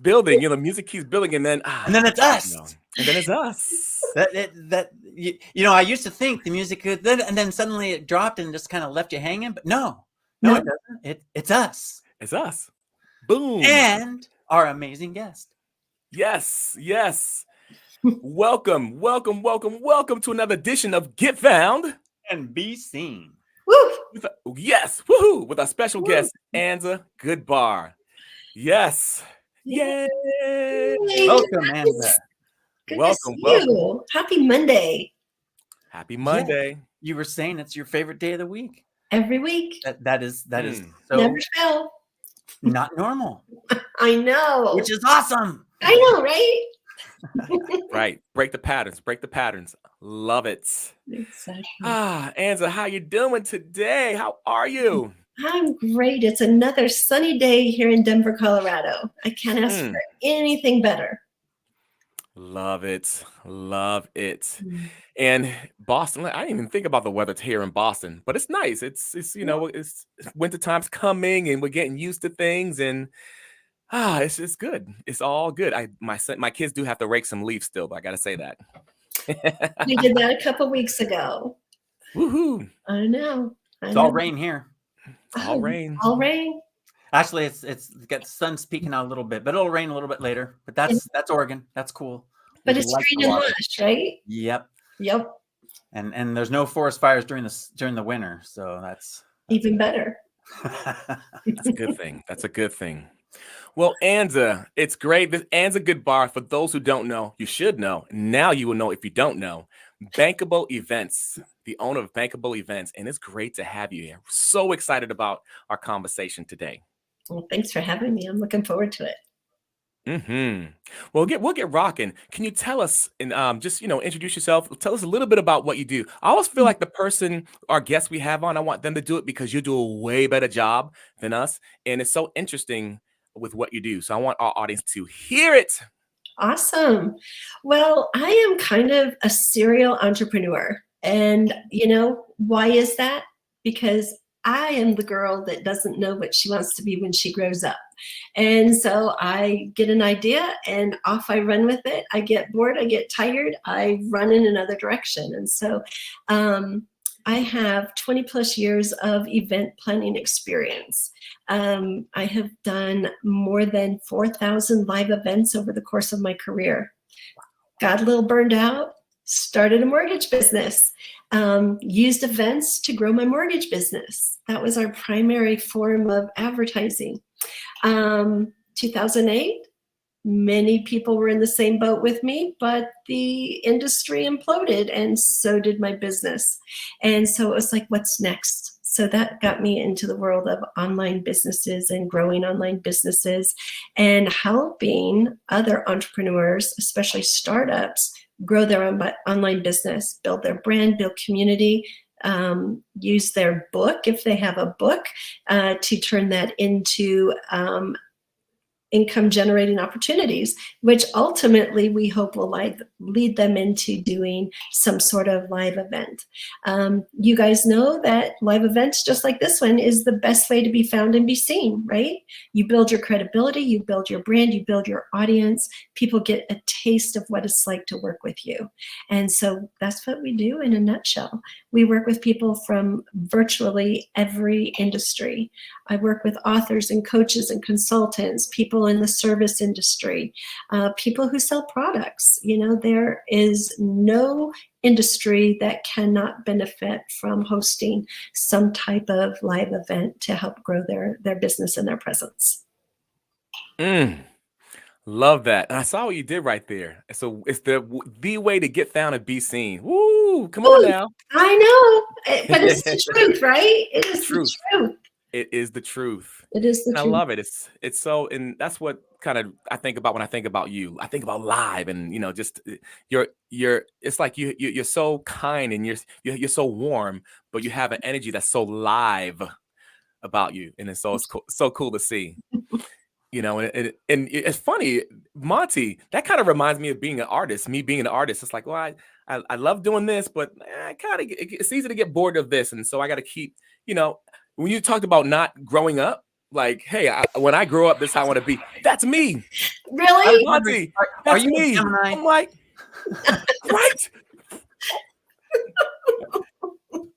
building, the music keeps building, and then it's us. And then it's us. I used to think the music could, and then suddenly it dropped and just kind of left you hanging. But no, it doesn't. It's us. It's us. Boom. And our amazing guest. Yes. Welcome to another edition of Get Found and Be Seen. Woo! Woohoo! With our special guest, Anza Goodbar. Yes. Yay! Welcome, Anza. Welcome. Happy Monday. Happy Monday. Yeah. You were saying it's your favorite day of the week. Every week. That is so never fail. Not normal. I know. Which is awesome. I know, right? Right. Break the patterns. Love it. Exactly. Anza, how you doing today? How are you? I'm great. It's another sunny day here in Denver, Colorado. I can't ask for anything better. Love it. And Boston, I didn't even think about the weather here in Boston, but it's nice. It's it's winter time's coming and we're getting used to things, and it's good. It's all good. My kids do have to rake some leaves still, but I gotta say that. We did that a couple weeks ago. Woohoo! I know. It's all rain here. All rain. Actually, it's got the sun's peeking out a little bit, but it'll rain a little bit later. But that's Oregon. That's cool. But it's green and lush, right? Yep. And there's no forest fires during the winter, so that's even better. That's a good thing. Well, Anza, it's great. This Anza Goodbar, for those who don't know, you should know. Now you will know if you don't know. Bankable Events, the owner of Bankable Events, and it's great to have you here. So excited about our conversation today. Well, thanks for having me. I'm looking forward to it. Well, we'll get rocking. Can you tell us and just introduce yourself? Tell us a little bit about what you do. I always feel like our guests we have on, I want them to do it because you do a way better job than us, and it's so interesting with what you do. So I want our audience to hear it. Awesome. Well, I am kind of a serial entrepreneur, and why is that? Because I am the girl that doesn't know what she wants to be when she grows up. And so I get an idea and off I run with it. I get bored, I get tired, I run in another direction. And so I have 20 plus years of event planning experience. I have done more than 4,000 live events over the course of my career. Got a little burned out, started a mortgage business. Used events to grow my mortgage business. That was our primary form of advertising. 2008, many people were in the same boat with me, but the industry imploded and so did my business. And so it was like, what's next? So that got me into the world of online businesses and growing online businesses and helping other entrepreneurs, especially startups, grow their own online business, build their brand, build community, use their book, if they have a book, to turn that into income generating opportunities, which ultimately we hope will lead them into doing some sort of live event. You guys know that live events, just like this one, is the best way to be found and be seen, right? You build your credibility, you build your brand, you build your audience. People get a taste of what it's like to work with you. And so that's what we do in a nutshell. We work with people from virtually every industry. I work with authors and coaches and consultants, people in the service industry, people who sell products. There is no industry that cannot benefit from hosting some type of live event to help grow their business and their presence. Love that. And I saw what you did right there. So it's the way to get found and be seen. Woo! Come on now. I know, but it's the truth, right? It is the truth. It is the truth. It is the truth. I love it. It's so, and that's what kind of I think about when I think about you. I think about live, and just you're. It's like you're so kind and you're so warm, but you have an energy that's so live about you, and it's so cool to see. And it's funny, Monty. That kind of reminds me of being an artist. Me being an artist, it's like, well, I love doing this, but it's easy to get bored of this, and so I got to keep. When you talked about not growing up, like, hey, when I grow up, this is how I want to be. That's me. Really? Monty, Are that's you a me. Gemini? I'm like, right.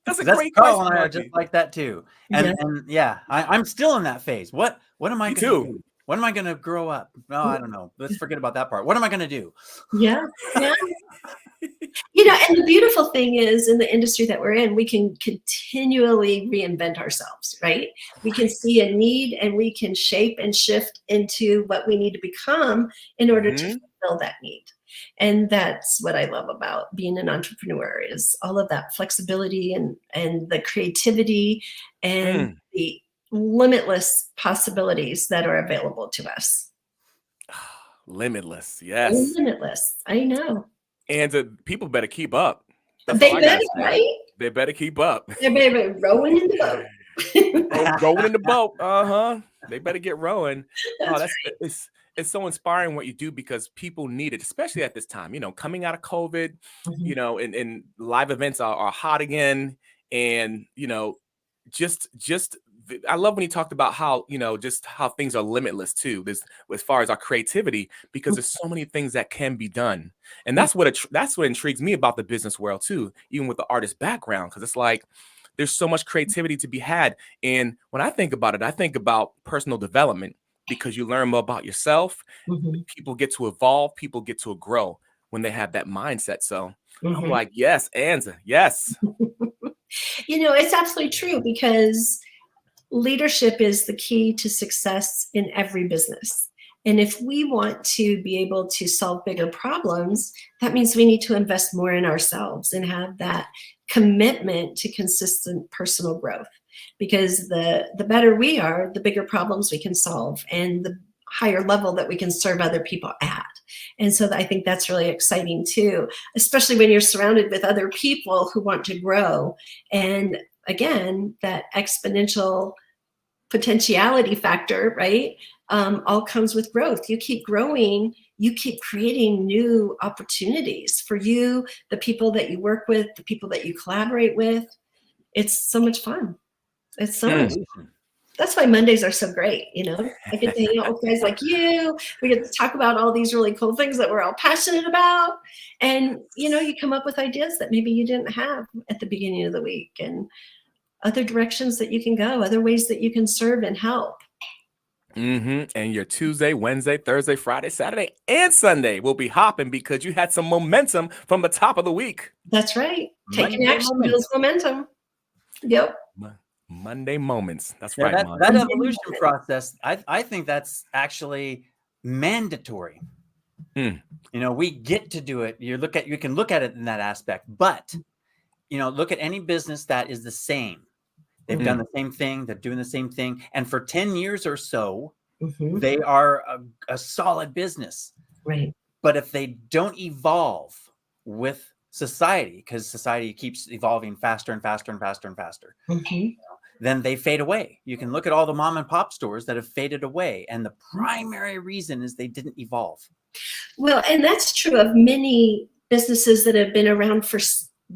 That's a That's great Carl question, and I are just Monty. like that too. Yeah. And yeah, I'm still in that phase. What am I Me going to too. do? When am I going to grow up? No, I don't know. Let's forget about that part. What am I going to do? Yeah. Yeah. You know, and the beautiful thing is in the industry that we're in, we can continually reinvent ourselves, right? We can see a need and we can shape and shift into what we need to become in order to fulfill that need. And that's what I love about being an entrepreneur is all of that flexibility and the creativity and the limitless possibilities that are available to us. Limitless, yes. Limitless. I know. And people better keep up. That's all They I better, gotta say. right? They better keep up. They better rowing in the boat. Rowing in the boat. They better get rowing. Oh, That's it's so inspiring what you do because people need it, especially at this time. You know, coming out of COVID, right. and live events are hot again. And just I love when he talked about how just how things are limitless too. This as far as our creativity, because there's so many things that can be done, and that's what intrigues me about the business world too, even with the artist background, because it's like there's so much creativity to be had. And when I think about it, I think about personal development because you learn more about yourself. People get to evolve, people get to grow when they have that mindset. So I'm like, yes, Anza, yes. You know, it's absolutely true because leadership is the key to success in every business. And if we want to be able to solve bigger problems, that means we need to invest more in ourselves and have that commitment to consistent personal growth. Because the better we are, the bigger problems we can solve and the higher level that we can serve other people at. And so I think that's really exciting too, especially when you're surrounded with other people who want to grow. And again, that exponential potentiality factor, right? All comes with growth. You keep growing, you keep creating new opportunities for you, the people that you work with, the people that you collaborate with. It's so much fun. It's so much fun. That's why Mondays are so great. You know, I get to hang out with guys like you. We get to talk about all these really cool things that we're all passionate about. And, you come up with ideas that maybe you didn't have at the beginning of the week and other directions that you can go, other ways that you can serve and help. And your Tuesday, Wednesday, Thursday, Friday, Saturday, and Sunday will be hopping because you had some momentum from the top of the week. That's right. Taking action builds momentum. Yep. Monday moments. That's Yeah, right. that evolution process, I think that's actually mandatory. We get to do it. You can look at it in that aspect, but look at any business that is the same. They've done the same thing. They're doing the same thing. And for 10 years or so, they are a solid business. Right. But if they don't evolve with society, because society keeps evolving faster and faster and faster and faster, then they fade away. You can look at all the mom and pop stores that have faded away. And the primary reason is they didn't evolve. Well, and that's true of many businesses that have been around for,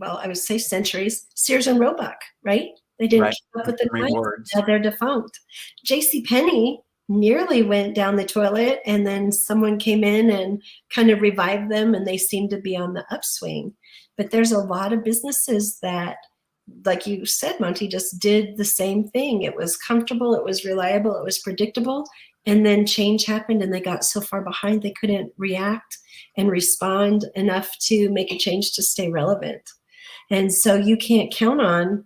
I would say centuries. Sears and Roebuck, right? They didn't keep up with the times. Now they're defunct. JCPenney nearly went down the toilet, and then someone came in and kind of revived them, and they seem to be on the upswing. But there's a lot of businesses that, like you said, Monty, just did the same thing. It was comfortable, it was reliable, it was predictable, and then change happened, and they got so far behind they couldn't react and respond enough to make a change to stay relevant. And so you can't count on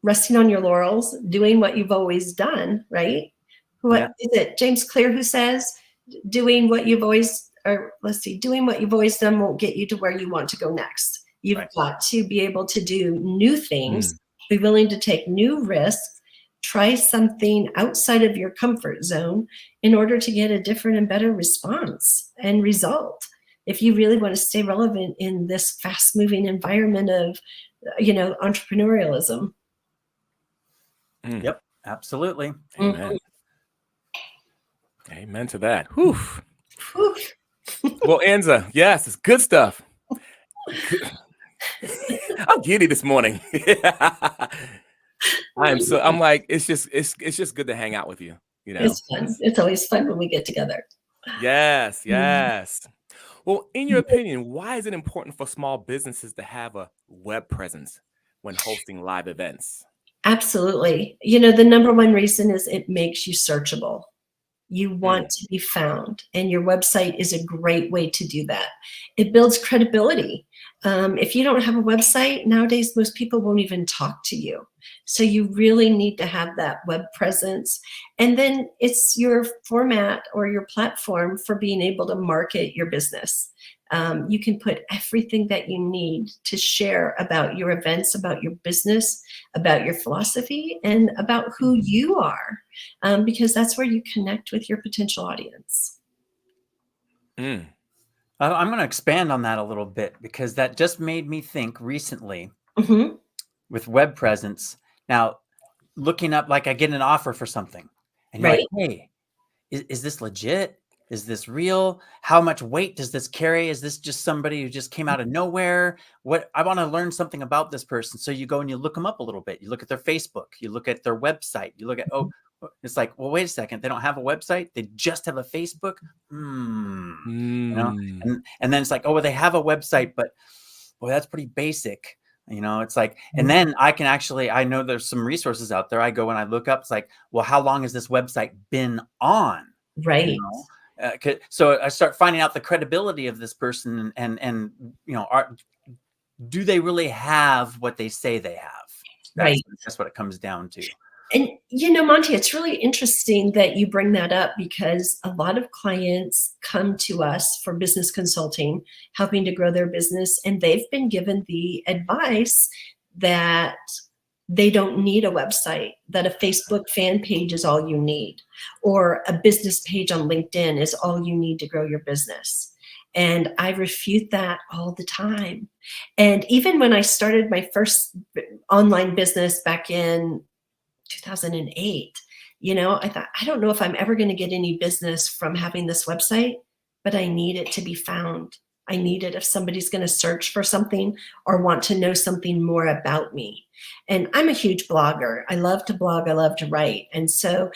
resting on your laurels, doing what you've always done, right? What is it? James Clear who says, doing what you've always done won't get you to where you want to go next. You've got to be able to do new things, be willing to take new risks, try something outside of your comfort zone in order to get a different and better response and result. If you really want to stay relevant in this fast-moving environment of, entrepreneurialism. Yep, absolutely. Amen. Amen to that. Whew. Well, Anza, yes, it's good stuff. I'm giddy this morning. I'm like, it's just good to hang out with you. you know? It's fun. It's always fun when we get together. Yes, Mhm. yes. Well, in your opinion, why is it important for small businesses to have a web presence when hosting live events? Absolutely. The number one reason is it makes you searchable. You Mm, want to be found, and your website is a great way to do that. It builds credibility. If you don't have a website, nowadays most people won't even talk to you. So you really need to have that web presence. And then it's your format or your platform for being able to market your business. You can put everything that you need to share about your events, about your business, about your philosophy, and about who you are, because that's where you connect with your potential audience. mm, I'm going to expand on that a little bit because that just made me think recently Hmm. with web presence. Now, looking up, like I get an offer for something and you're like, Right. hey, is this legit? Is this real? How much weight does this carry? Is this just somebody who just came out of nowhere? What I want to learn something about this person. So you go and you look them up a little bit. You look at their Facebook, you look at their website, you look at, oh, it's like, well, wait a second. They don't have a website. They just have a Facebook. mm, And then it's like, oh, well, they have a website, but boy, that's pretty basic. It's like, and then I know there's some resources out there. I go and I look up, it's like, well, how long has this website been on? Right. So I start finding out the credibility of this person and do they really have what they say they have? Right. That's what it comes down to. And Monty, it's really interesting that you bring that up because a lot of clients come to us for business consulting, helping to grow their business, and they've been given the advice that they don't need a website, that a Facebook fan page is all you need, or a business page on LinkedIn is all you need to grow your business. And I refute that all the time. And even when I started my first online business back in 2008, I thought, I don't know if I'm ever going to get any business from having this website, but I need it to be found. I need it if somebody's going to search for something or want to know something more about me. And I'm a huge blogger. I love to blog. I love to write. And so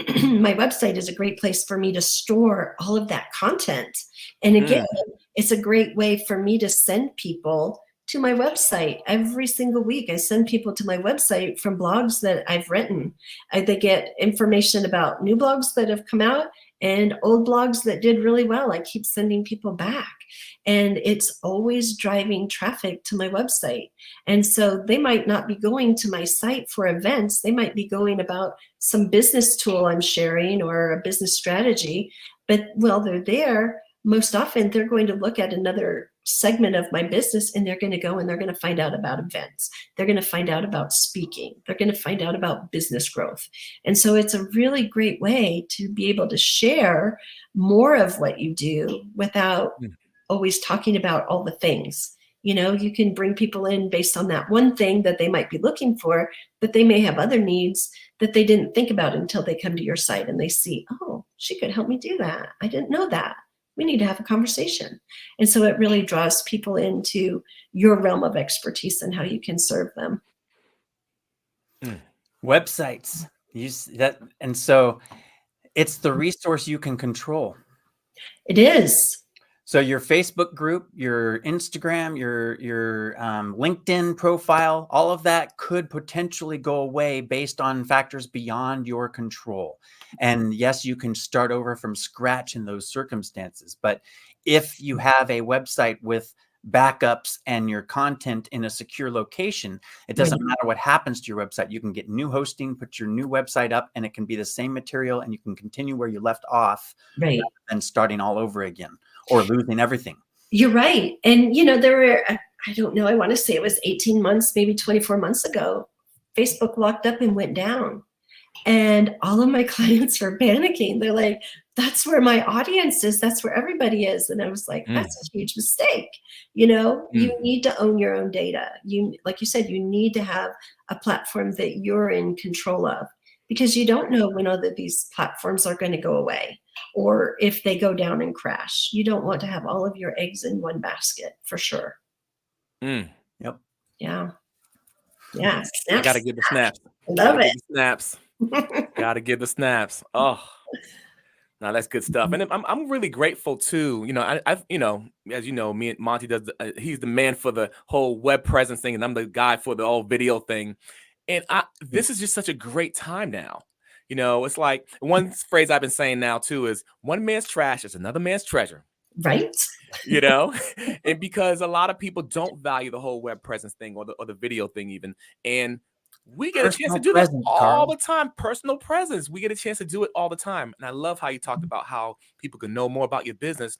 my website is a great place for me to store all of that content. And again, it's a great way for me to send people to my website. Every single week, I send people to my website from blogs that I've written. They get information about new blogs that have come out and old blogs that did really well. I keep sending people back. And it's always driving traffic to my website. And so they might not be going to my site for events. They might be going about some business tool I'm sharing or a business strategy. But while they're there, most often they're going to look at another segment of my business and they're going to go and they're going to find out about events. They're going to find out about speaking. They're going to find out about business growth. And so it's a really great way to be able to share more of what you do without always talking about all the things. You can bring people in based on that one thing that they might be looking for, but they may have other needs that they didn't think about until they come to your site and they see, oh, she could help me do that. I didn't know that. We need to have a conversation. And so it really draws people into your realm of expertise and how you can serve them. Websites. And so it's the resource you can control. It is. So your Facebook group, your Instagram, your LinkedIn profile, all of that could potentially go away based on factors beyond your control. And yes, you can start over from scratch in those circumstances. But if you have a website with backups and your content in a secure location, it doesn't matter what happens to your website. You can get new hosting, put your new website up, and it can be the same material, and you can continue where you left off, rather than starting all over again or losing everything. You're right. And, there were, I don't know, I want to say it was 18 months, maybe 24 months ago, Facebook locked up and went down. And all of my clients were panicking. They're like, that's where my audience is. That's where everybody is. And I was like, that's a huge mistake. You need to own your own data. Like you said, you need to have a platform that you're in control of, because you don't know when these platforms are going to go away or if they go down and crash. You don't want to have all of your eggs in one basket, for sure. Yep. Yeah. Yeah. Snaps. I got to give the snaps. Love it. Snaps. Gotta give the snaps. Oh, now that's good stuff. And I'm really grateful too. I've as you know, me and Monty does. He's the man for the whole web presence thing, and I'm the guy for the whole video thing. And this is just such a great time now. It's like one phrase I've been saying now too is one man's trash is another man's treasure. Right. And because a lot of people don't value the whole web presence thing or the video thing even. And we get a chance to do that all the time. Personal presence. We get a chance to do it all the time. And I love how you talked about how people can know more about your business,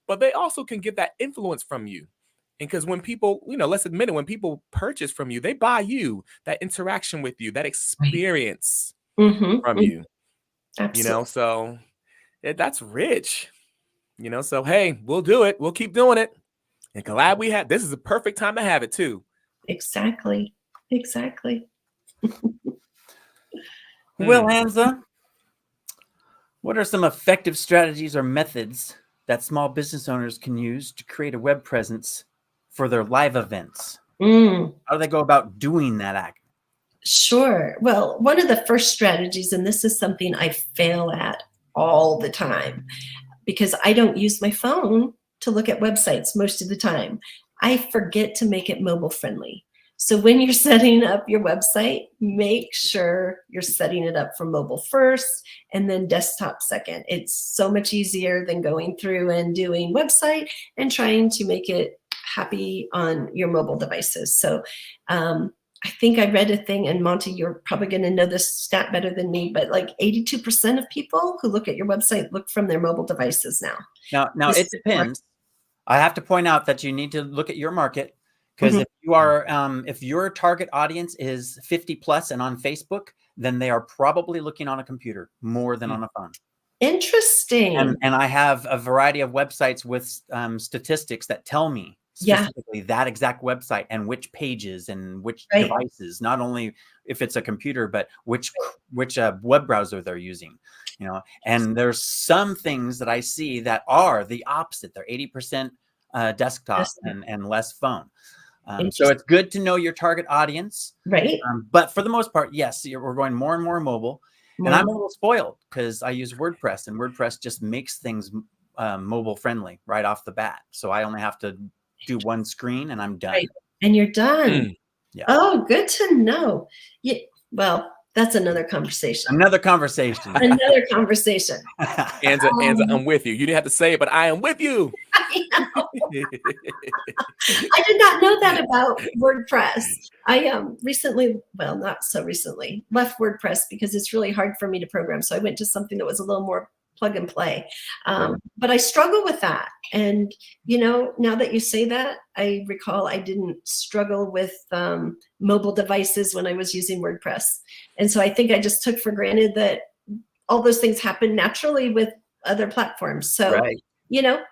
but they also can get that influence from you. And because when people, let's admit it, when people purchase from you, they buy you, that interaction with you, that experience from you. Absolutely. So that's rich. So hey, we'll do it. We'll keep doing it. And glad we had, this is a perfect time to have it too. Exactly. Well, Anza, what are some effective strategies or methods that small business owners can use to create a web presence for their live events? How do they go about doing that act? Sure. Well, one of the first strategies, and this is something I fail at all the time, because I don't use my phone to look at websites most of the time. I forget to make it mobile friendly. So when you're setting up your website, make sure you're setting it up for mobile first and then desktop second. It's so much easier than going through and doing website and trying to make it happy on your mobile devices. So I think I read a thing, and Monty, you're probably going to know this stat better than me, but like 82% of people who look at your website look from their mobile devices now. Now it depends. I have to point out that you need to look at your market, because if you are, if your target audience is 50 plus and on Facebook, then they are probably looking on a computer more than on a phone. Interesting. And I have a variety of websites with statistics that tell me specifically that exact website and which pages and which devices, not only if it's a computer, but which web browser they're using, and there's some things that I see that are the opposite. They're 80% desktop and less phone. So it's good to know your target audience. Right. But for the most part, yes, we're going more and more mobile. And I'm a little spoiled because I use WordPress, and WordPress just makes things mobile friendly right off the bat. So I only have to do one screen and I'm done. Right. And you're done. Yeah. Oh, good to know. Yeah. Well, that's another conversation. Another conversation. Anza, I'm with you. You didn't have to say it, but I am with you. I did not know that about WordPress. I recently, well, not so recently, left WordPress because it's really hard for me to program. So I went to something that was a little more plug and play. But I struggle with that. And, now that you say that, I recall I didn't struggle with mobile devices when I was using WordPress. And so I think I just took for granted that all those things happen naturally with other platforms. So,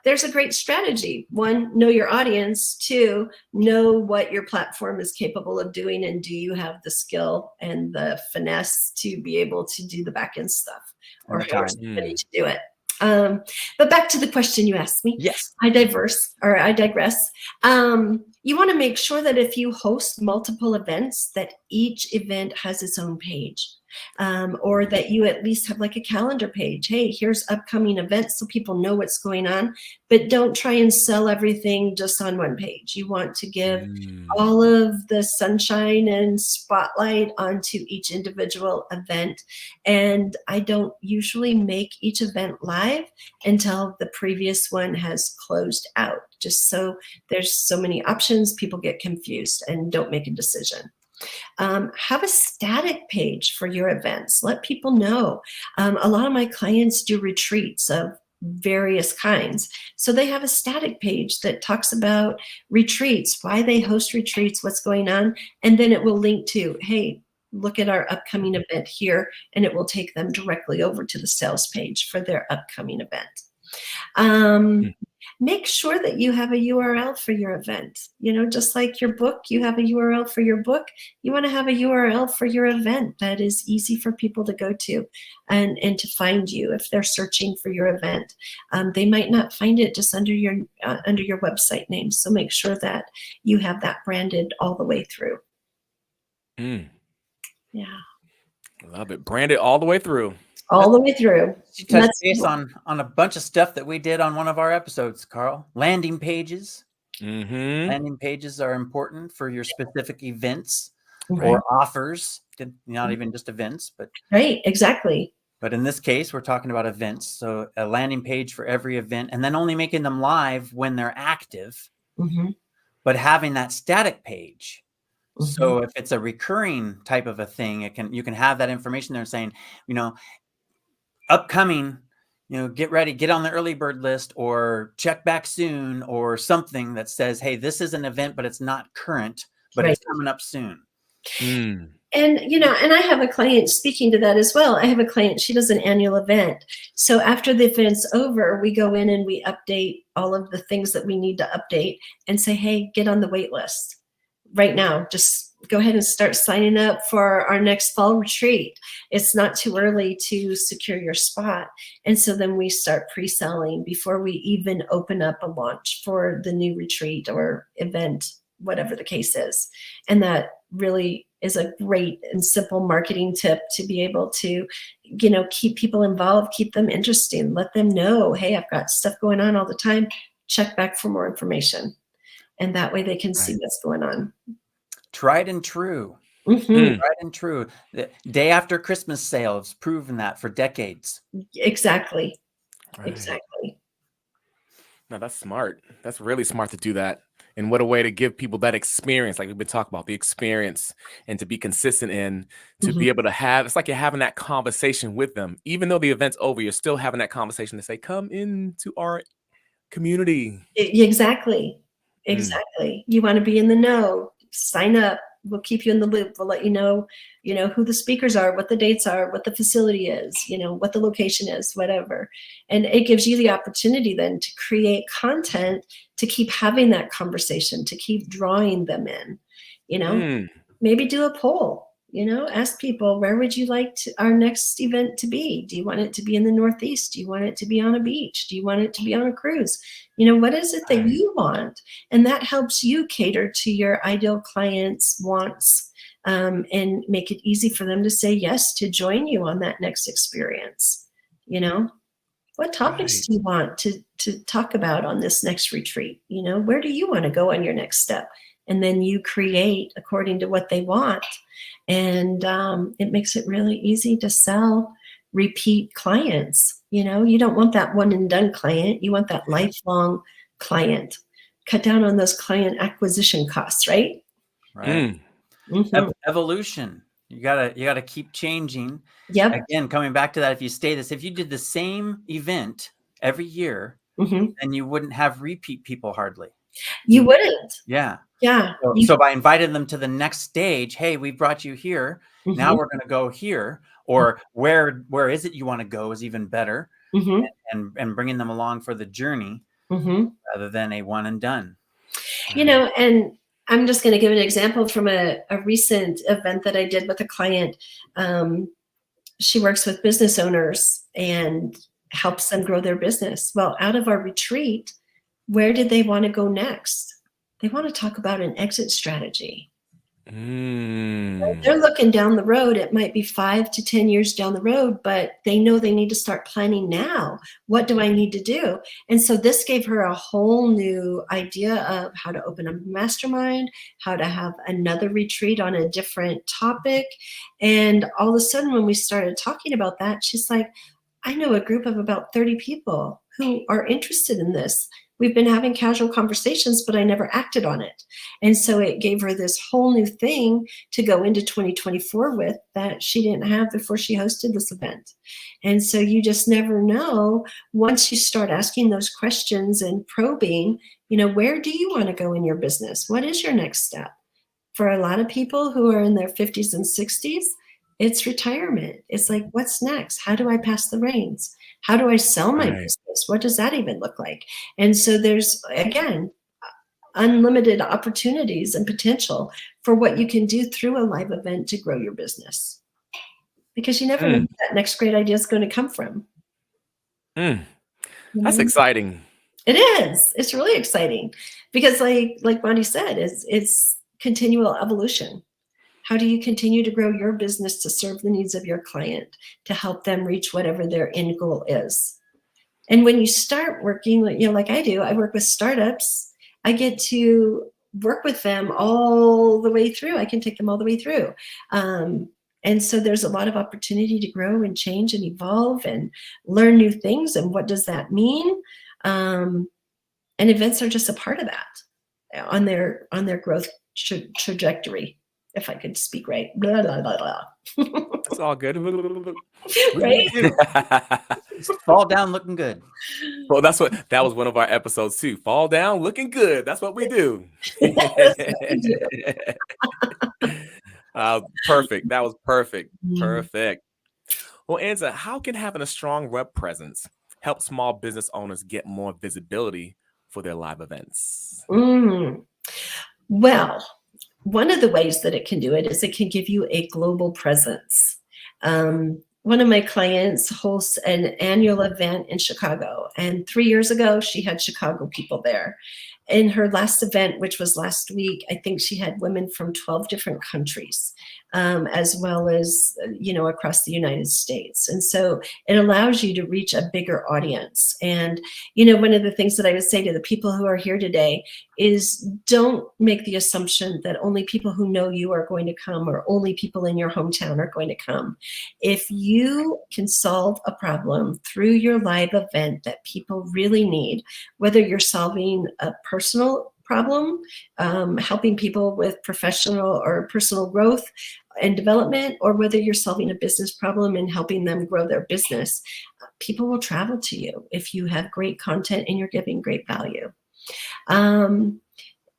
there's a great strategy. One, know your audience. Two, know what your platform is capable of doing. And do you have the skill and the finesse to be able to do the back end stuff, or hire somebody to do it? But back to the question you asked me. Yes. I digress. You want to make sure that if you host multiple events, that each event has its own page. Or that you at least have like a calendar page. Hey, here's upcoming events so people know what's going on, but don't try and sell everything just on one page. You want to give all of the sunshine and spotlight onto each individual event. And I don't usually make each event live until the previous one has closed out, just so there's so many options, people get confused and don't make a decision. Have a static page for your events. Let people know. A lot of my clients do retreats of various kinds. So they have a static page that talks about retreats, why they host retreats, what's going on. And then it will link to, hey, look at our upcoming event here. And it will take them directly over to the sales page for their upcoming event. Make sure that you have a URL for your event. Just like your book, you have a URL for your book. You want to have a URL for your event that is easy for people to go to and to find you if they're searching for your event. They might not find it just under your website name. So make sure that you have that branded all the way through. Yeah. Love it. Branded all the way through. all the way through. She And touched that's base on a bunch of stuff that we did on one of our episodes, Carl. Landing pages. Mm-hmm. Landing pages are important for your specific events right. or offers, not even just events, but Right, exactly. But in this case, we're talking about events. So a landing page for every event, and then only making them live when they're active, Mm-hmm. but having that static page. Mm-hmm. So if it's a recurring type of a thing, you can have that information there saying, upcoming, get ready, get on the early bird list, or check back soon, or something that says, hey, this is an event, but it's not current, but it's coming up soon. Mm. And, and I have a client, speaking to that as well. I have a client, she does an annual event. So after the event's over, we go in and we update all of the things that we need to update and say, hey, get on the wait list right now. Just go ahead and start signing up for our next fall retreat. It's not too early to secure your spot. And so then we start pre-selling before we even open up a launch for the new retreat or event, whatever the case is. And that really is a great and simple marketing tip to be able to, keep people involved, keep them interested, let them know, hey, I've got stuff going on all the time. Check back for more information. And that way they can see what's going on. Tried and true. Mm-hmm. Tried and true. The day after Christmas sales, proven that for decades. Exactly. Right. Exactly. No, that's smart. That's really smart to do that. And what a way to give people that experience, like we've been talking about, the experience, and to be consistent in, to be able to have, it's like you're having that conversation with them. Even though the event's over, you're still having that conversation to say, come into our community. Exactly. Exactly. You want to be in the know, sign up. We'll keep you in the loop. We'll let you know, who the speakers are, what the dates are, what the facility is, what the location is, whatever. And it gives you the opportunity then to create content, to keep having that conversation, to keep drawing them in, maybe do a poll, ask people, where would you like our next event to be? Do you want it to be in the Northeast? Do you want it to be on a beach? Do you want it to be on a cruise? What is it that you want? And that helps you cater to your ideal clients' wants, and make it easy for them to say yes to join you on that next experience. What topics do you want to talk about on this next retreat? Where do you want to go on your next step? And then you create according to what they want. And it makes it really easy to sell repeat clients. You don't want that one and done client. You want that lifelong client. Cut down on those client acquisition costs, right? Right. Evolution. You gotta keep changing. Yep. Again, coming back to that, if you did the same event every year, then you wouldn't have repeat people hardly. You wouldn't. Yeah. Yeah. So by inviting them to the next stage, hey, we brought you here. Now we're going to go here, or where is it you want to go is even better, and bringing them along for the journey rather than a one and done. And I'm just going to give an example from a recent event that I did with a client. She works with business owners and helps them grow their business. Well, out of our retreat, where did they want to go next? They want to talk about an exit strategy. They're looking down the road. It might be 5 to 10 years down the road, but they know they need to start planning now. What do I need to do? And so this gave her a whole new idea of how to open a mastermind, how to have another retreat on a different topic. And all of a sudden, when we started talking about that, she's like, I know a group of about 30 people who are interested in this. We've been having casual conversations, but I never acted on it. And so it gave her this whole new thing to go into 2024 with that she didn't have before she hosted this event. And so you just never know, once you start asking those questions and probing, where do you want to go in your business? What is your next step? For a lot of people who are in their 50s and 60s, it's retirement. It's like, what's next? How do I pass the reins? How do I sell my business? What does that even look like? And so there's, again, unlimited opportunities and potential for what you can do through a live event to grow your business. Because you never know where that next great idea is going to come from. That's exciting. It is. It's really exciting. Because like Bonnie said, it's continual evolution. How do you continue to grow your business to serve the needs of your client, to help them reach whatever their end goal is? And when you start working, like I do, I work with startups. I get to work with them all the way through. I can take them all the way through. And so there's a lot of opportunity to grow and change and evolve and learn new things. And what does that mean? And events are just a part of that on their growth trajectory, if I could speak right. Blah, blah, blah, blah. That's all good. Right? Fall down looking good. Well, that was one of our episodes too. Fall down looking good. That's what we do. That's what we do. Perfect. That was perfect. Mm. Perfect. Well, Anza, how can having a strong web presence help small business owners get more visibility for their live events? Well, one of the ways that it can do it is it can give you a global presence. One of my clients hosts an annual event in Chicago, and 3 years ago, she had Chicago people there. In her last event, which was last week, I think she had women from 12 different countries, as well as, across the United States. And so it allows you to reach a bigger audience. And, one of the things that I would say to the people who are here today is don't make the assumption that only people who know you are going to come, or only people in your hometown are going to come. If you can solve a problem through your live event that people really need, whether you're solving a personal problem, helping people with professional or personal growth and development, or whether you're solving a business problem and helping them grow their business, people will travel to you if you have great content and you're giving great value.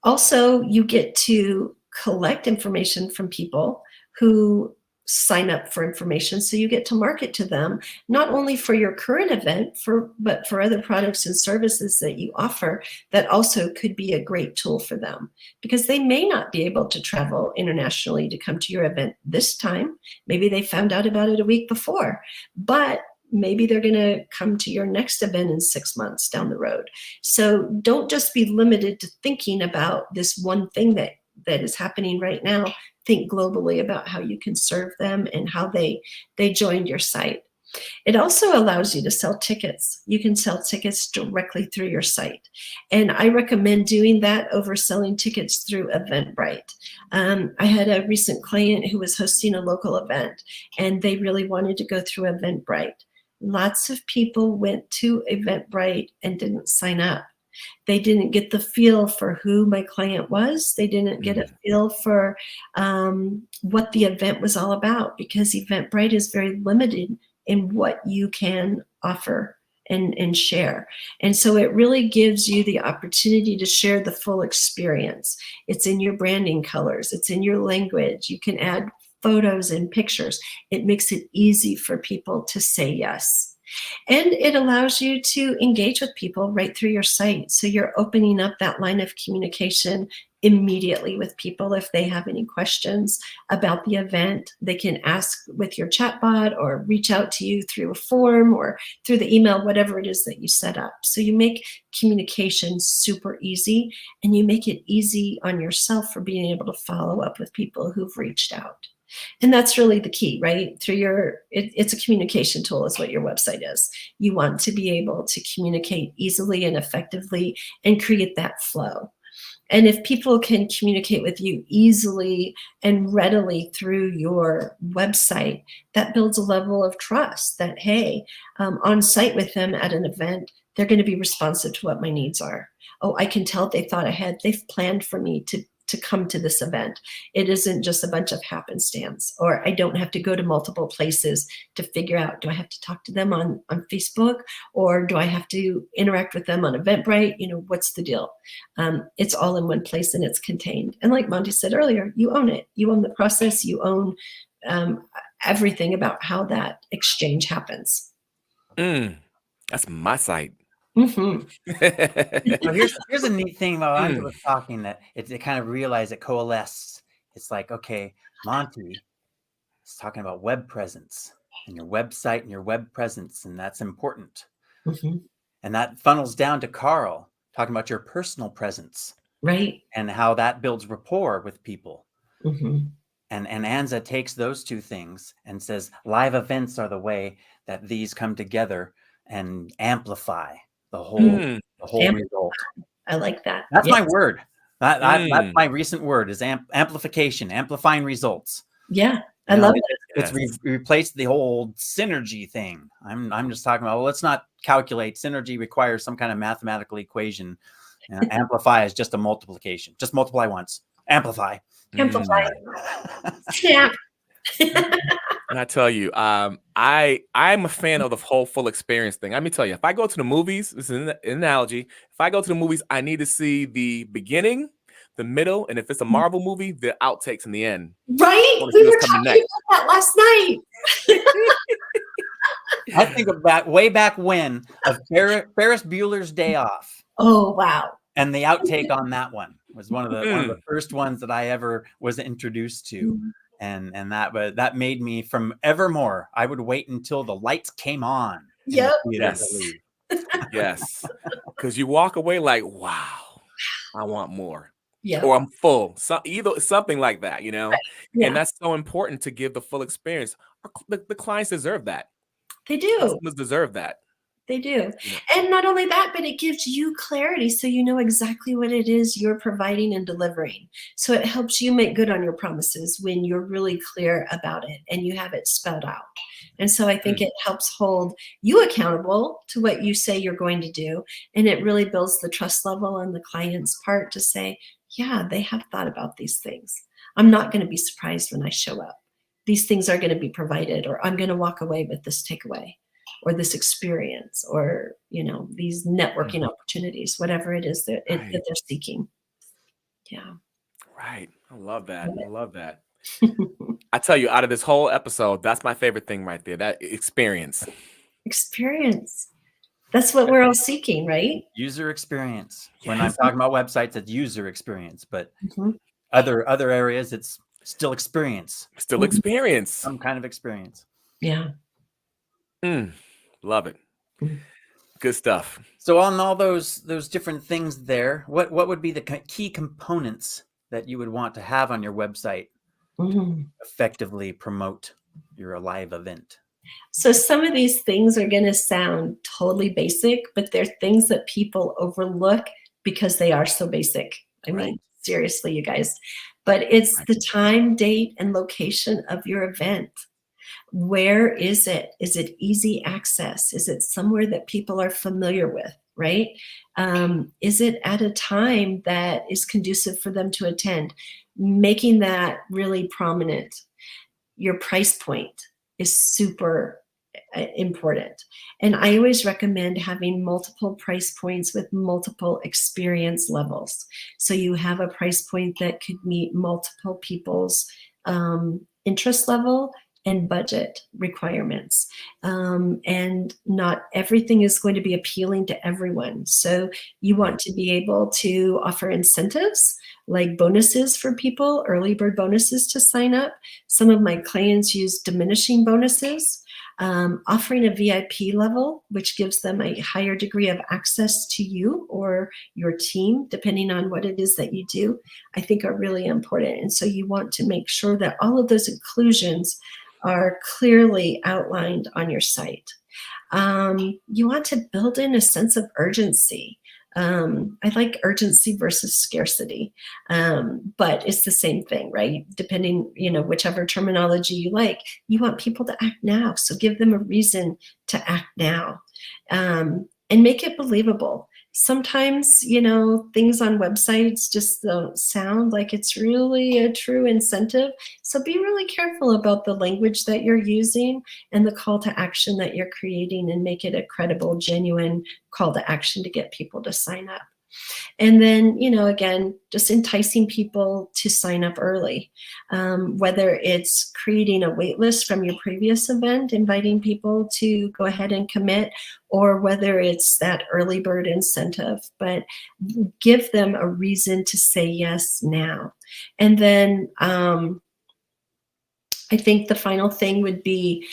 Also, you get to collect information from people who sign up for information, so you get to market to them, not only for your current event, but for other products and services that you offer that also could be a great tool for them, because they may not be able to travel internationally to come to your event this time. Maybe they found out about it a week before, but maybe they're going to come to your next event in 6 months down the road. So don't just be limited to thinking about this one thing that is happening right now. Think globally about how you can serve them and how they joined your site. It also allows you to sell tickets. You can sell tickets directly through your site. And I recommend doing that over selling tickets through Eventbrite. I had a recent client who was hosting a local event, and they really wanted to go through Eventbrite. Lots of people went to Eventbrite and didn't sign up. They didn't get the feel for who my client was. They didn't get a feel for what the event was all about, because Eventbrite is very limited in what you can offer and share. And so it really gives you the opportunity to share the full experience. It's in your branding colors. It's in your language. You can add photos and pictures. It makes it easy for people to say yes. And it allows you to engage with people right through your site. So you're opening up that line of communication immediately with people. If they have any questions about the event, they can ask with your chatbot or reach out to you through a form or through the email, whatever it is that you set up. So you make communication super easy, and you make it easy on yourself for being able to follow up with people who've reached out. And that's really the key, right? It's a communication tool is what your website is. You want to be able to communicate easily and effectively and create that flow. And if people can communicate with you easily and readily through your website, that builds a level of trust that, hey, on site with them at an event, they're going to be responsive to what my needs are. Oh, I can tell they thought ahead. They've planned for me to come to this event. It isn't just a bunch of happenstance, or I don't have to go to multiple places to figure out, do I have to talk to them on Facebook, or do I have to interact with them on Eventbrite? What's the deal? It's all in one place and it's contained. And like Monty said earlier, you own it. You own the process. You own everything about how that exchange happens. That's my site. Mm-hmm. So here's a neat thing while Anza was talking, that it kind of realized, it coalesced. It's like, okay, Monty is talking about web presence and your website and your web presence, and that's important. Mm-hmm. And that funnels down to Carl talking about your personal presence, Right. and how that builds rapport with people. Mm-hmm. And Anza takes those two things and says live events are the way that these come together and amplify the whole result. I like that. That's Yes. my word. That's my recent word is amplification, amplifying results. Yeah, I love it. It's replaced the whole synergy thing. I'm just talking about, well, let's not calculate. Synergy requires some kind of mathematical equation. Amplify is just a multiplication. Just multiply once. Amplify. Amplify. Snap. And I tell you, I'm a fan of the whole full experience thing. Let me tell you, if I go to the movies, this is an analogy. If I go to the movies, I need to see the beginning, the middle, and if it's a Marvel movie, the outtakes in the end. Right? We were talking about that last night. I think of that way back when of Ferris Bueller's Day Off. Oh, wow. And the outtake on that one was one of the first ones that I ever was introduced to. And that made me from evermore. I would wait until the lights came on. Yep. Yes. Because you walk away like, wow, I want more. Yeah. Or I'm full. Either something like that, you know? Yeah. And that's so important to give the full experience. The clients deserve that. They do. Customers deserve that. They do. And not only that, but it gives you clarity so you know exactly what it is you're providing and delivering. So it helps you make good on your promises when you're really clear about it and you have it spelled out. And so I think it helps hold you accountable to what you say you're going to do. And it really builds the trust level on the client's part to say, yeah, they have thought about these things. I'm not going to be surprised when I show up. These things are going to be provided, or I'm going to walk away with this takeaway, or this experience, or, you know, these networking opportunities, whatever it is that they're seeking. Yeah. Right. I love that. I love that. I tell you, out of this whole episode, that's my favorite thing right there. That experience. Experience. That's what we're all seeking, right? User experience. Yes. When I'm talking about websites, it's user experience, but other areas, it's still experience. Still experience. Some kind of experience. Yeah. Love it. Good stuff. So on all those different things there, what would be the key components that you would want to have on your website effectively promote your live event? So some of these things are going to sound totally basic, but they're things that people overlook because they are so basic. I mean, seriously, you guys. But it's the time, date, and location of your event. Where is it? Is it easy access? Is it somewhere that people are familiar with, right? Is it at a time that is conducive for them to attend? Making that really prominent. Your price point is super important. And I always recommend having multiple price points with multiple experience levels. So you have a price point that could meet multiple people's interest level and budget requirements. And not everything is going to be appealing to everyone. So you want to be able to offer incentives like bonuses for people, early bird bonuses to sign up. Some of my clients use diminishing bonuses, offering a VIP level, which gives them a higher degree of access to you or your team, depending on what it is that you do, I think are really important. And so you want to make sure that all of those inclusions are clearly outlined on your site. You want to build in a sense of urgency. I like urgency versus scarcity, but it's the same thing, right? Depending, whichever terminology you like, you want people to act now. So give them a reason to act now, and make it believable. Sometimes, things on websites just don't sound like it's really a true incentive. So be really careful about the language that you're using and the call to action that you're creating, and make it a credible, genuine call to action to get people to sign up. And then, again, just enticing people to sign up early, whether it's creating a wait list from your previous event, inviting people to go ahead and commit, or whether it's that early bird incentive, but give them a reason to say yes now. And then I think the final thing would be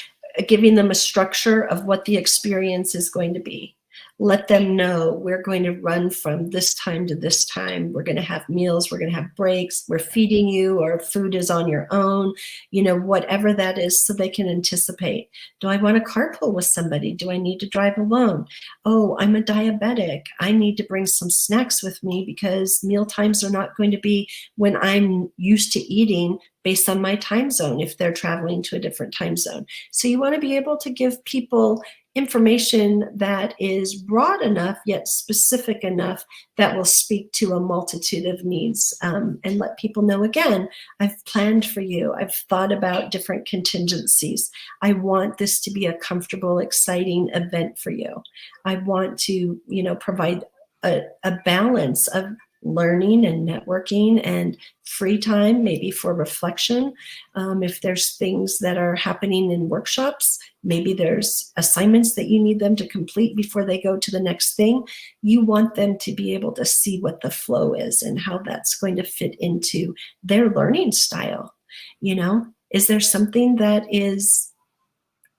giving them a structure of what the experience is going to be. let them know we're going to run from this time to this time. We're going to have meals. We're going to have breaks. We're feeding you, or food is on your own, whatever that is, so they can anticipate. Do I want to carpool with somebody? Do I need to drive alone? Oh, I'm a diabetic. I need to bring some snacks with me because meal times are not going to be when I'm used to eating based on my time zone if they're traveling to a different time zone. So you want to be able to give people information that is broad enough yet specific enough that will speak to a multitude of needs, and let people know, again, I've planned for you. I've thought about different contingencies. I want this to be a comfortable, exciting event for you. I want to, provide a balance of learning and networking and free time, maybe for reflection. If there's things that are happening in workshops, maybe there's assignments that you need them to complete before they go to the next thing. You want them to be able to see what the flow is and how that's going to fit into their learning style. Is there something that is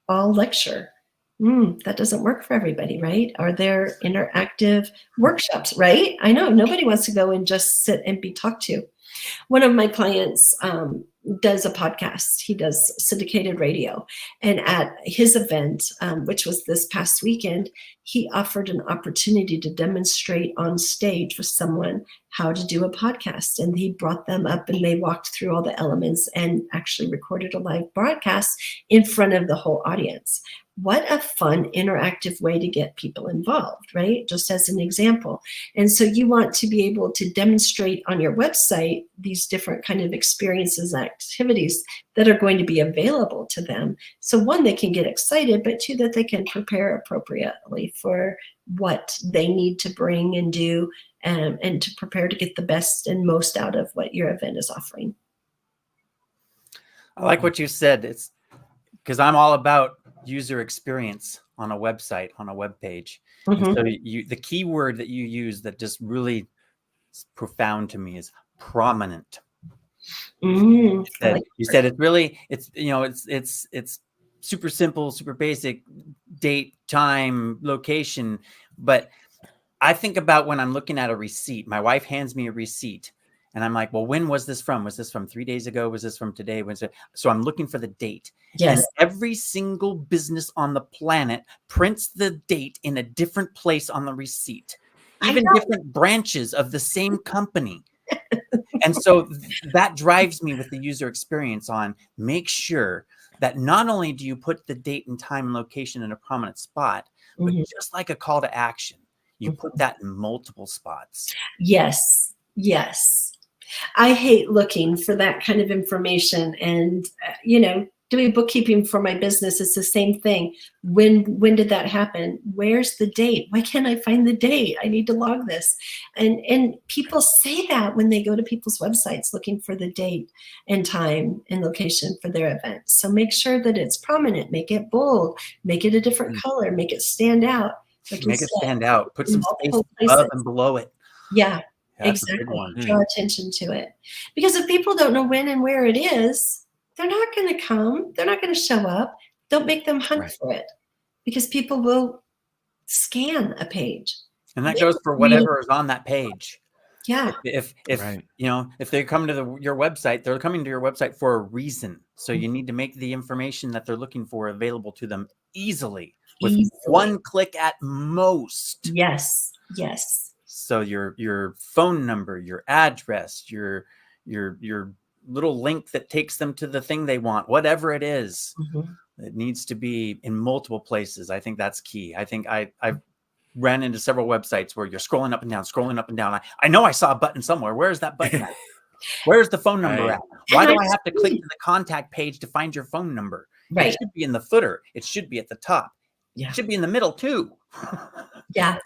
all lecture? That doesn't work for everybody, right? Are there interactive workshops, right? I know nobody wants to go and just sit and be talked to. One of my clients does a podcast. He does syndicated radio. And at his event, which was this past weekend, he offered an opportunity to demonstrate on stage with someone how to do a podcast. And he brought them up and they walked through all the elements and actually recorded a live broadcast in front of the whole audience. What a fun, interactive way to get people involved, right? Just as an example. And so you want to be able to demonstrate on your website these different kind of experiences, activities that are going to be available to them. So one, they can get excited, but two, that they can prepare appropriately for what they need to bring and do, and to prepare to get the best and most out of what your event is offering. I like what you said. It's because I'm all about user experience on a website, on a web page. So the key word that you use that just really is profound to me is prominent. You said it's really, it's super simple, super basic: date, time, location. But I think about when I'm looking at a receipt. My wife hands me a receipt and I'm like, well, when was this from? Was this from 3 days ago? Was this from today? So I'm looking for the date. Yes. And every single business on the planet prints the date in a different place on the receipt, even different branches of the same company. And so that drives me with the user experience on make sure that not only do you put the date and time and location in a prominent spot, but just like a call to action, you put that in multiple spots. Yes. Yes. I hate looking for that kind of information, and, doing bookkeeping for my business is the same thing. When did that happen? Where's the date? Why can't I find the date? I need to log this. And people say that when they go to people's websites looking for the date and time and location for their event. So make sure that it's prominent, make it bold, make it a different color, make it stand out. Make it stand out. Put some space above and below it. Yeah. That's exactly. Draw attention to it. Because if people don't know when and where it is, they're not going to come. They're not going to show up. Don't make them hunt for it, because people will scan a page. And that goes for whatever is on that page. Yeah. If they come to your website, they're coming to your website for a reason. So you need to make the information that they're looking for available to them easily with one click at most. Yes. Yes. So your phone number, your address, your little link that takes them to the thing they want, whatever it is, it needs to be in multiple places. I think that's key. I think I've ran into several websites where you're scrolling up and down. I know I saw a button somewhere. Where's that button at? Where's the phone number at? Why do I have to click to the contact page to find your phone number? Right. It should be in the footer. It should be at the top. Yeah. It should be in the middle too. Yeah.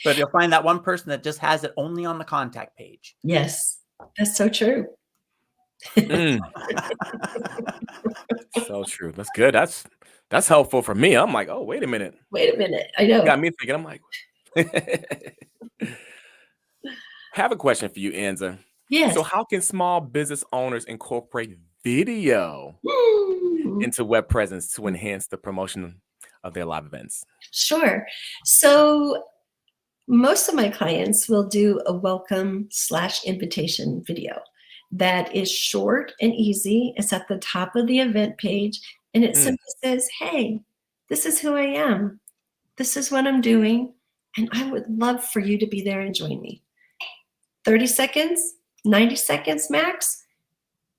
But you'll find that one person that just has it only on the contact page. Yes, that's so true. So true. That's good. That's helpful for me. I'm like, oh, wait a minute. I know. Got me thinking. I'm like, have a question for you, Anza. Yes. So how can small business owners incorporate video into web presence to enhance the promotion of their live events? Sure. So most of my clients will do a welcome/invitation video that is short and easy. It's at the top of the event page, and it simply says, hey, this is who I am. This is what I'm doing, and I would love for you to be there and join me. 30 seconds, 90 seconds max,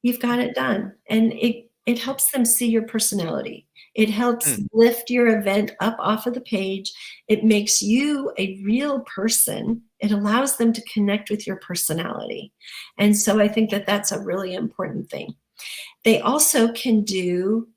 you've got it done. And it helps them see your personality. It helps lift your event up off of the page. It makes you a real person. It allows them to connect with your personality. And so I think that that's a really important thing. They also can do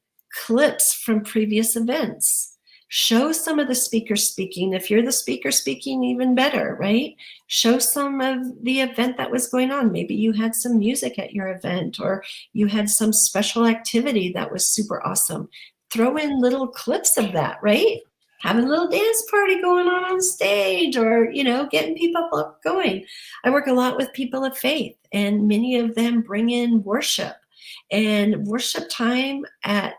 clips from previous events. Show some of the speakers speaking. If you're the speaker speaking, even better, right? Show some of the event that was going on. Maybe you had some music at your event, or you had some special activity that was super awesome. Throw in little clips of that, right? Having a little dance party going on stage, or, you know, getting people up going. I work a lot with people of faith, and many of them bring in worship. And worship time at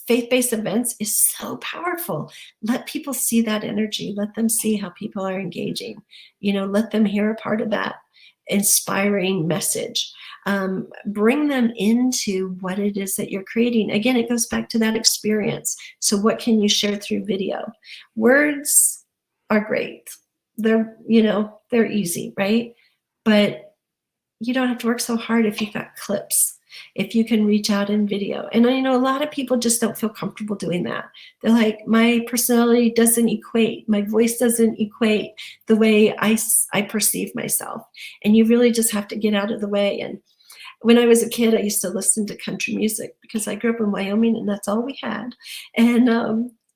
faith-based events is so powerful. Let people see that energy. Let them see how people are engaging. You know, let them hear a part of that inspiring message. Bring them into what it is that you're creating. Again, it goes back to that experience. So what can you share through video? Words are great. They're, you know, they're easy, right? But you don't have to work so hard if you've got clips. If you can reach out in video. And I know a lot of people just don't feel comfortable doing that. They're like, my personality doesn't equate, my voice doesn't equate the way I perceive myself. And you really just have to get out of the way. And when I was a kid, I used to listen to country music because I grew up in Wyoming and that's all we had. And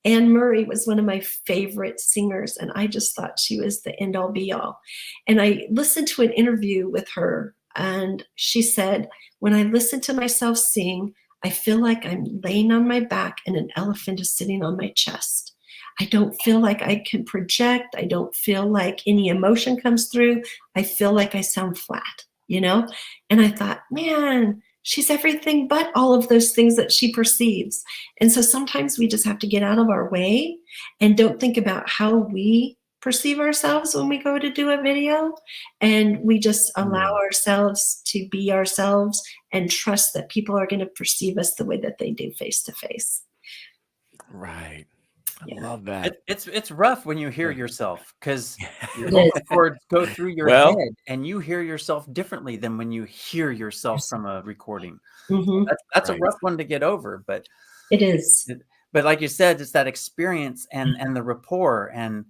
Anne Murray was one of my favorite singers, and I just thought she was the end all be all. And I listened to an interview with her, and she said, when I listen to myself sing, I feel like I'm laying on my back and an elephant is sitting on my chest. I don't feel like I can project. I don't feel like any emotion comes through. I feel like I sound flat, you know? And I thought, man, she's everything but all of those things that she perceives. And so sometimes we just have to get out of our way and don't think about how we perceive ourselves when we go to do a video, and we just allow ourselves to be ourselves and trust that people are going to perceive us the way that they do face to face. Right. I Yeah. love that. It's rough when you hear yourself, because your It vocal is. cords go through your Well- head and you hear yourself differently than when you hear yourself from a recording. Mhm. That's a Right. rough one to get over, but It is. like you said, it's that experience and the rapport and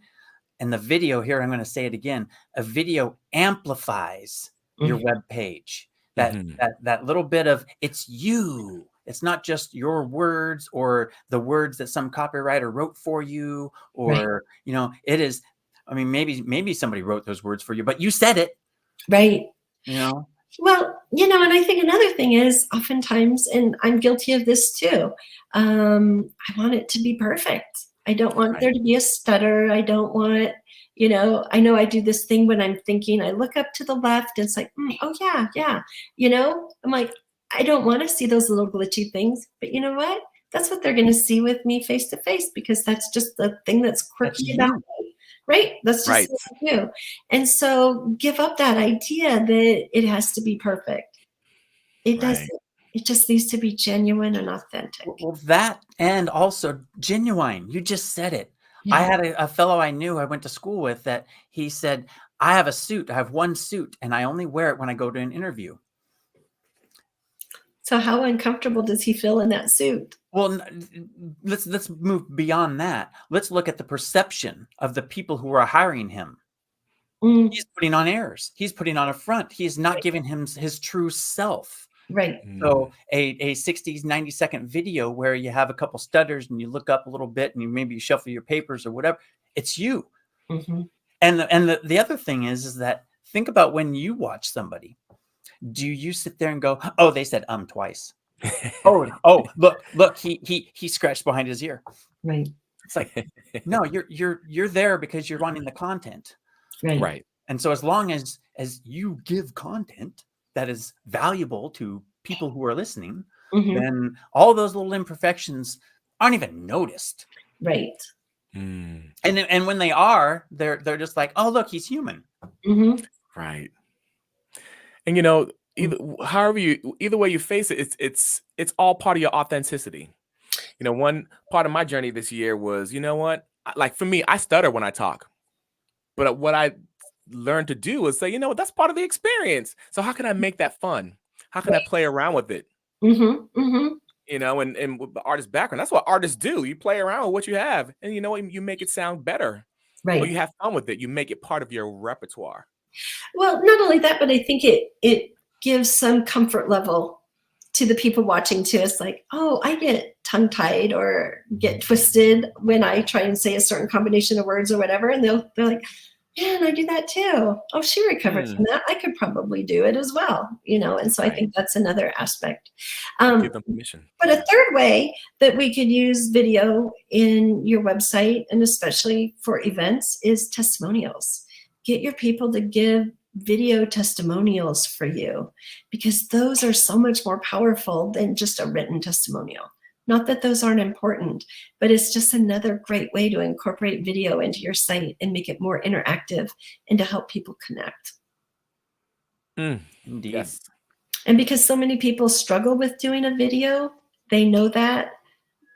the video here. I'm going to say it again. A video amplifies your web page. That little bit of, it's you. It's not just your words or the words that some copywriter wrote for you, or, you know, it is, I mean, maybe somebody wrote those words for you, but you said it. Right. You know? Well, you know, and I think another thing is oftentimes, and I'm guilty of this too, I want it to be perfect. I don't want there to be a stutter. I don't want, you know I do this thing when I'm thinking, I look up to the left and it's like, oh yeah, yeah. You know, I'm like, I don't want to see those little glitchy things, but you know what? That's what they're going to see with me face to face, because that's just the thing that's quirky about me. Right? That's just what I do. And so give up that idea that it has to be perfect. It doesn't. It just needs to be genuine and authentic. Well, that, and also genuine. You just said it. Yeah. I had a fellow I knew, I went to school with, that he said, I have a suit. I have one suit and I only wear it when I go to an interview. So how uncomfortable does he feel in that suit? Well, let's move beyond that. Let's look at the perception of the people who are hiring him. He's putting on airs. He's putting on a front. He's not giving him his true self. Right. So a 60, 90-second video where you have a couple stutters and you look up a little bit and you maybe shuffle your papers or whatever, it's you. And the other thing is that, think about when you watch somebody. Do you sit there and go, oh, they said twice. oh, look, he scratched behind his ear. Right. It's like, no, you're there because you're wanting the content. Right. And so as long as you give content that is valuable to people who are listening, then all those little imperfections aren't even noticed. Right. And when they are, they're just like, oh, look, he's human. Mm-hmm. Right. And either way you face it, it's all part of your authenticity. One part of my journey this year was, like for me, I stutter when I talk, but what I learned to do is say, that's part of the experience. So how can I make that fun? How can I play around with it? Mm-hmm. Mm-hmm. And with the artist background, that's what artists do. You play around with what you have, and you make it sound better, or Right. you have fun with it. You make it part of your repertoire. Well, not only that, but I think it gives some comfort level to the people watching too. It's like, oh, I get tongue-tied or get twisted when I try and say a certain combination of words or whatever, and they're like, man, I do that too. Oh, she recovered from that. I could probably do it as well, and so I think that's another aspect. Give them permission. But a third way that we could use video in your website, and especially for events, is testimonials. Get your people to give video testimonials for you, because those are so much more powerful than just a written testimonial. Not that those aren't important, but it's just another great way to incorporate video into your site and make it more interactive and to help people connect. Indeed. Yes. And because so many people struggle with doing a video, they know that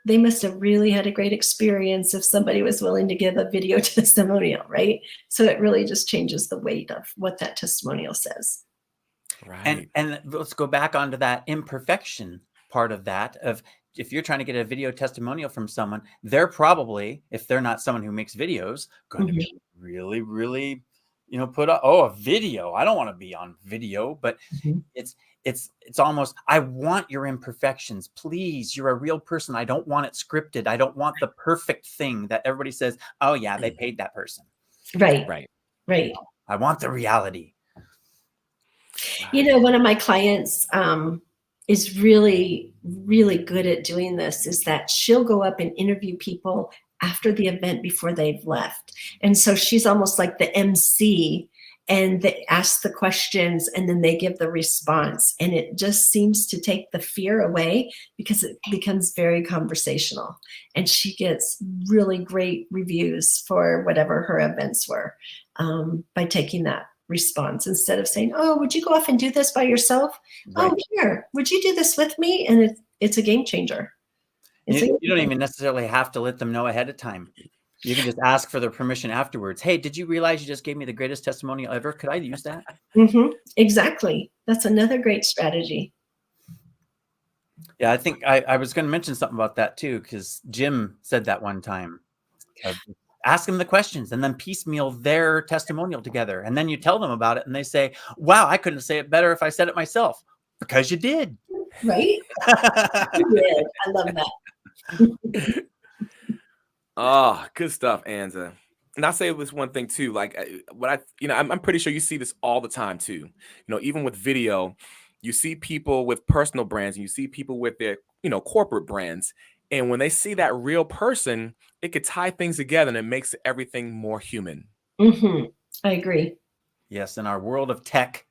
they must have really had a great experience if somebody was willing to give a video testimonial, right? So it really just changes the weight of what that testimonial says. Right. And let's go back onto that imperfection part of that, of if you're trying to get a video testimonial from someone, they're probably, if they're not someone who makes videos, going to be really, really, put up, a video. I don't want to be on video, but it's almost, I want your imperfections. Please, you're a real person. I don't want it scripted. I don't want the perfect thing that everybody says, oh yeah, they paid that person. Right. I want the reality. One of my clients is really, really good at doing this, is that she'll go up and interview people after the event before they've left. And so she's almost like the MC, and they ask the questions and then they give the response. And it just seems to take the fear away, because it becomes very conversational. And she gets really great reviews for whatever her events were by taking that response, instead of saying, oh, would you go off and do this by yourself? Right. Oh, here, would you do this with me? And it's a game changer. You don't even necessarily have to let them know ahead of time. You can just ask for their permission afterwards. Hey, did you realize you just gave me the greatest testimonial ever? Could I use that? Exactly. That's another great strategy. Yeah, I think I was going to mention something about that too, because Jim said that one time. Ask them the questions and then piecemeal their testimonial together. And then you tell them about it and they say, wow, I couldn't say it better if I said it myself. Because you did. Right? You did. I love that. Oh, good stuff, Anza. And I'll say this one thing too, like I'm pretty sure you see this all the time too. Even with video, you see people with personal brands and you see people with their, corporate brands. And when they see that real person, it could tie things together and it makes everything more human. I agree. Yes, in our world of tech,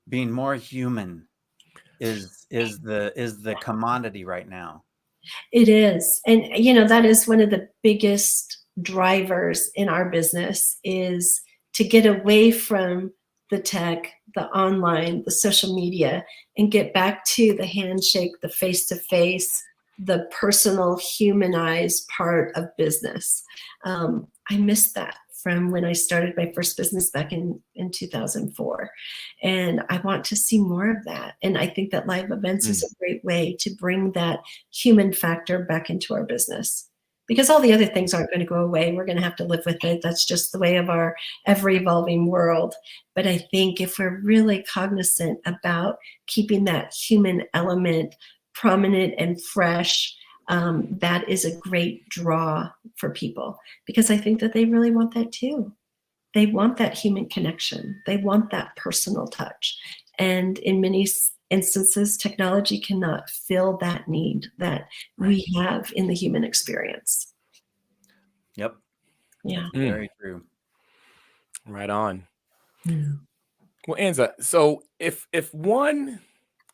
being more human is the commodity right now. It is. And, that is one of the biggest drivers in our business, is to get away from the tech, the online, the social media, and get back to the handshake, the face-to-face, the personal, humanized part of business. I missed that from when I started my first business back in 2004. And I want to see more of that. And I think that live events is a great way to bring that human factor back into our business, because all the other things aren't going to go away. We're going to have to live with it. That's just the way of our ever-evolving world. But I think if we're really cognizant about keeping that human element prominent and fresh, that is a great draw for people, because I think that they really want that too. They want that human connection. They want that personal touch. And in many instances, technology cannot fill that need that we have in the human experience. Yep. Yeah. Very true. Right on. Well, Anza, so if one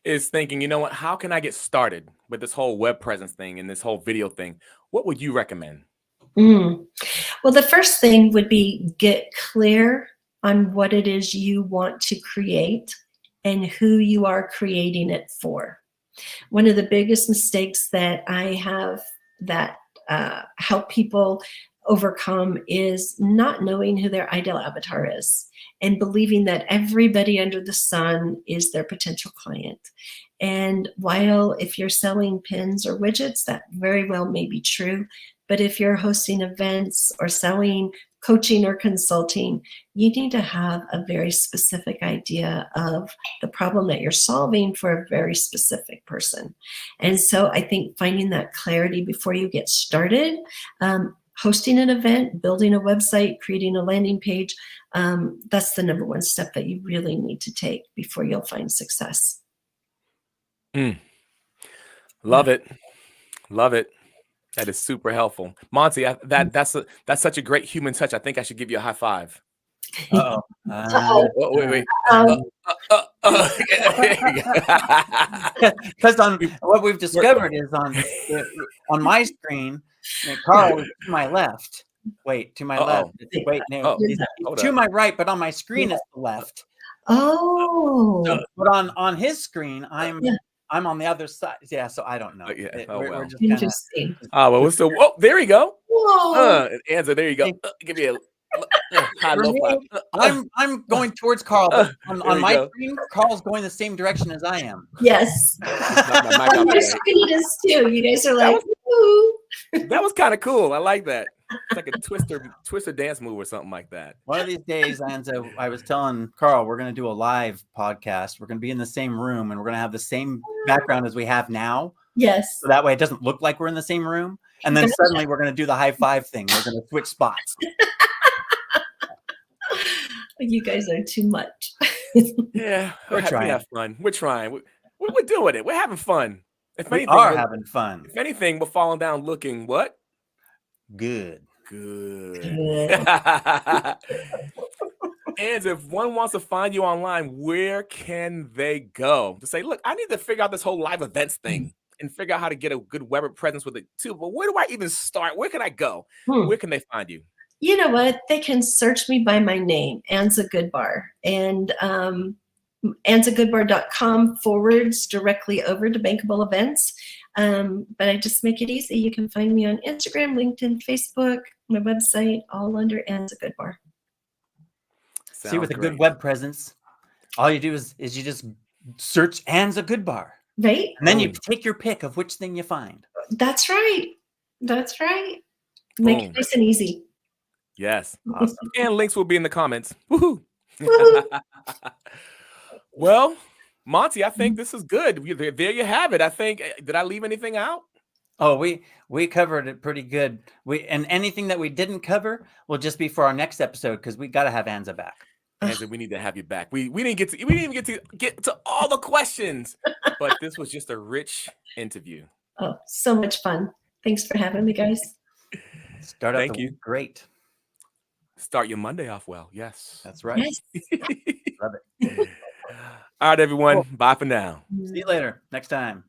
is thinking, you know what, how can I get started with this whole web presence thing and this whole video thing, what would you recommend? Well, the first thing would be get clear on what it is you want to create and who you are creating it for. One of the biggest mistakes that I have that help people overcome is not knowing who their ideal avatar is and believing that everybody under the sun is their potential client. And while if you're selling pins or widgets, that very well may be true. But if you're hosting events or selling coaching or consulting, you need to have a very specific idea of the problem that you're solving for a very specific person. And so I think finding that clarity before you get started, hosting an event, building a website, creating a landing page, that's the number one step that you really need to take before you'll find success. Love it. Love it. That is super helpful. Monty, that's such a great human touch. I think I should give you a high five. Uh-oh. Wait. Because on what we've discovered is on my screen, Carl is to my left. Wait, to my left. Wait, no, he's to my right, but on my screen it's the left. Oh. But on his screen, I'm on the other side. Yeah, so I don't know. We're just interesting. Well, we're still. Oh, there you go. Whoa. Anza, there you go. Give me a high low five. I'm going towards Carl, but on my screen, Carl's going the same direction as I am. Yes. On my screen it is too. You guys are like, ooh. That was kind of cool. I like that. It's like a twister dance move or something like that. One of these days, Anza, I was telling Carl, we're going to do a live podcast. We're going to be in the same room and we're going to have the same background as we have now. Yes. So that way it doesn't look like we're in the same room. And then suddenly we're going to do the high five thing. We're going to switch spots. You guys are too much. Yeah. We're trying. We have fun. We're trying. We're doing it. We're having fun. If we anything, are having fun. If anything, we're falling down looking what? Good. And if one wants to find you online, where can they go to say, look, I need to figure out this whole live events thing and figure out how to get a good web presence with it too. But where do I even start? Where can I go? Where can they find you? You know what? They can search me by my name, Anza Goodbar, and anzagoodbar.com forwards directly over to Bankable Events. But I just make it easy. You can find me on Instagram, LinkedIn, Facebook, my website, all under Anza Goodbar. See, with a good web presence, all you do is you just search Anza Goodbar. Right. And then you take your pick of which thing you find. That's right. That's right. Make it nice and easy. Yes. Awesome. And links will be in the comments. Woohoo. Well, Monty, I think this is good. There you have it. I think, did I leave anything out? Oh, we covered it pretty good. And anything that we didn't cover will just be for our next episode because we got to have Anza back. Anza, we need to have you back. We didn't even get to all the questions, but this was just a rich interview. Oh, so much fun. Thanks for having me, guys. Thank you. Great. Start your Monday off well. Yes. That's right. Yes. Love it. All right, everyone. Cool. Bye for now. See you later. Next time.